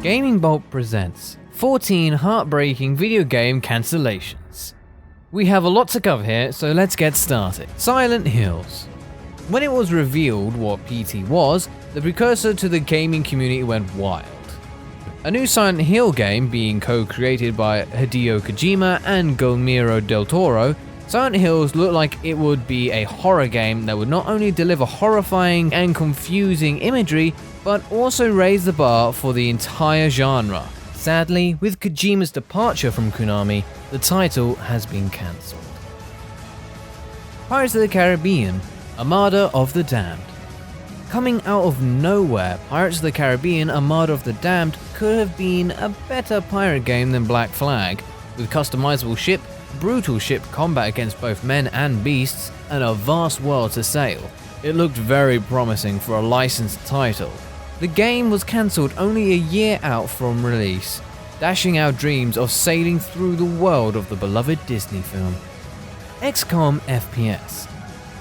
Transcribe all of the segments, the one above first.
Gaming Bolt presents 14 heartbreaking video game cancellations. We have a lot to cover here, so let's get started. Silent Hills. When it was revealed what PT was, the precursor to the gaming community went wild. A new Silent Hill game being co-created by Hideo Kojima and Guillermo del Toro, Silent Hills looked like it would be a horror game that would not only deliver horrifying and confusing imagery, but also raise the bar for the entire genre. Sadly, with Kojima's departure from Konami, the title has been cancelled. Pirates of the Caribbean: Armada of the Damned. Coming out of nowhere, Pirates of the Caribbean: Armada of the Damned could have been a better pirate game than Black Flag, with customizable ship, brutal ship combat against both men and beasts, and a vast world to sail. It looked very promising for a licensed title. The game was cancelled only a year out from release, dashing our dreams of sailing through the world of the beloved Disney film. Xcom Fps.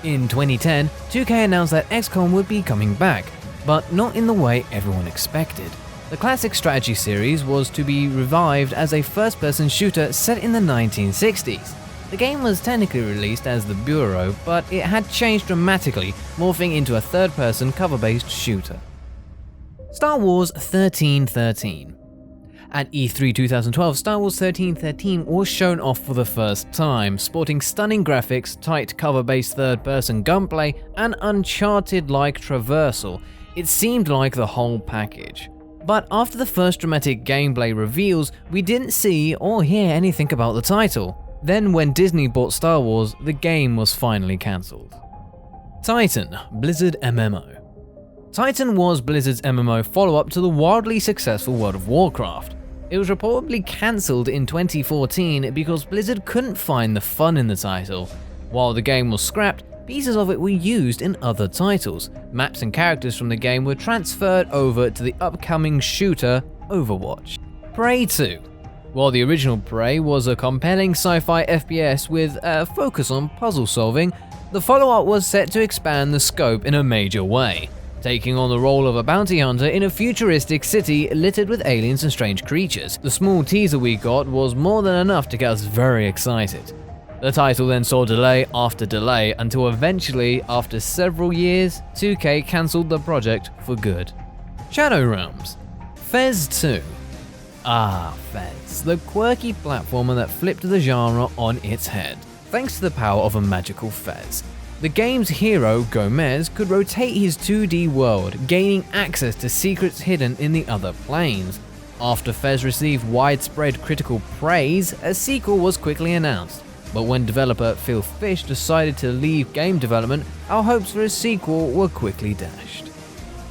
In 2010, 2K announced that Xcom would be coming back, but not in the way everyone expected. The classic strategy series was to be revived as a first-person shooter set in the 1960s. The game was technically released as The Bureau, but it had changed dramatically, morphing into a third-person cover-based shooter. Star Wars 1313. At E3 2012, Star Wars 1313 was shown off for the first time, sporting stunning graphics, tight cover-based third-person gunplay, and Uncharted-like traversal. It seemed like the whole package. But after the first dramatic gameplay reveals, we didn't see or hear anything about the title. Then when Disney bought Star Wars, the game was finally cancelled. Titan: Blizzard MMO. Titan was Blizzard's MMO follow-up to the wildly successful World of Warcraft. It was reportedly cancelled in 2014 because Blizzard couldn't find the fun in the title. While the game was scrapped, pieces of it were used in other titles. Maps and characters from the game were transferred over to the upcoming shooter, Overwatch. Prey 2. While the original Prey was a compelling sci-fi FPS with a focus on puzzle solving, the follow-up was set to expand the scope in a major way, taking on the role of a bounty hunter in a futuristic city littered with aliens and strange creatures. The small teaser we got was more than enough to get us very excited. The title then saw delay after delay until eventually, after several years, 2K cancelled the project for good. Shadow Realms. Fez 2. Fez, the quirky platformer that flipped the genre on its head, thanks to the power of a magical Fez. The game's hero, Gomez, could rotate his 2D world, gaining access to secrets hidden in the other planes. After Fez received widespread critical praise, a sequel was quickly announced. But when developer Phil Fish decided to leave game development, our hopes for a sequel were quickly dashed.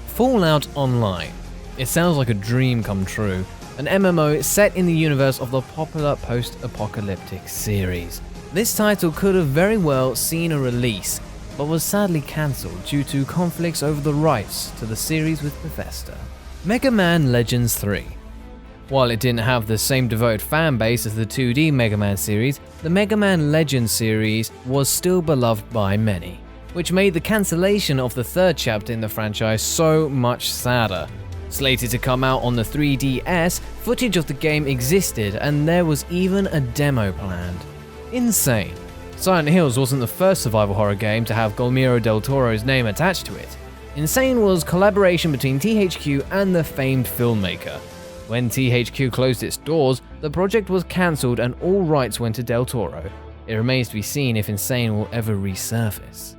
Fallout Online. It sounds like a dream come true, an MMO set in the universe of the popular post-apocalyptic series. This title could have very well seen a release, but was sadly cancelled due to conflicts over the rights to the series with Bethesda. Mega Man Legends 3. While it didn't have the same devoted fan base as the 2D Mega Man series, the Mega Man Legends series was still beloved by many, which made the cancellation of the third chapter in the franchise so much sadder. Slated to come out on the 3DS, footage of the game existed and there was even a demo planned. Insane. Silent Hills wasn't the first survival horror game to have Guillermo del Toro's name attached to it. Insane was collaboration between THQ and the famed filmmaker. When THQ closed its doors, the project was cancelled and all rights went to Del Toro. It remains to be seen if Insane will ever resurface.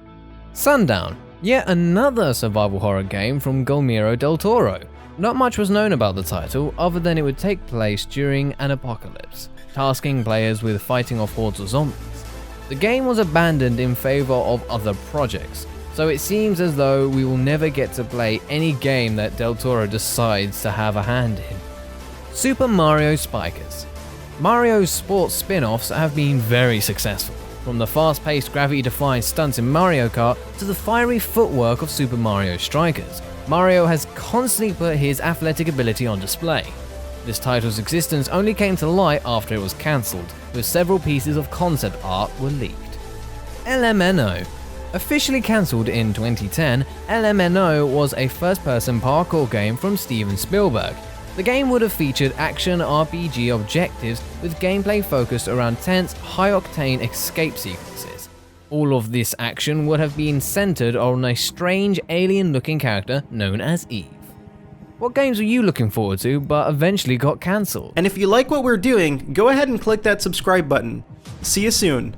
Sundown. Yet another survival horror game from Guillermo del Toro. Not much was known about the title other than it would take place during an apocalypse, tasking players with fighting off hordes of zombies. The game was abandoned in favor of other projects, so it seems as though we will never get to play any game that Del Toro decides to have a hand in. Super Mario Spikers. Mario's sports spin-offs have been very successful, from the fast-paced gravity-defying stunts in Mario Kart to the fiery footwork of Super Mario Strikers. Mario has constantly put his athletic ability on display. This title's existence only came to light after it was cancelled, with several pieces of concept art were leaked. LMNO. Officially cancelled in 2010, LMNO was a first-person parkour game from Steven Spielberg. The game would have featured action RPG objectives with gameplay focused around tense, high-octane escape sequences. All of this action would have been centered on a strange alien-looking character known as Eve. What games were you looking forward to but eventually got cancelled? And if you like what we're doing, go ahead and click that subscribe button. See you soon.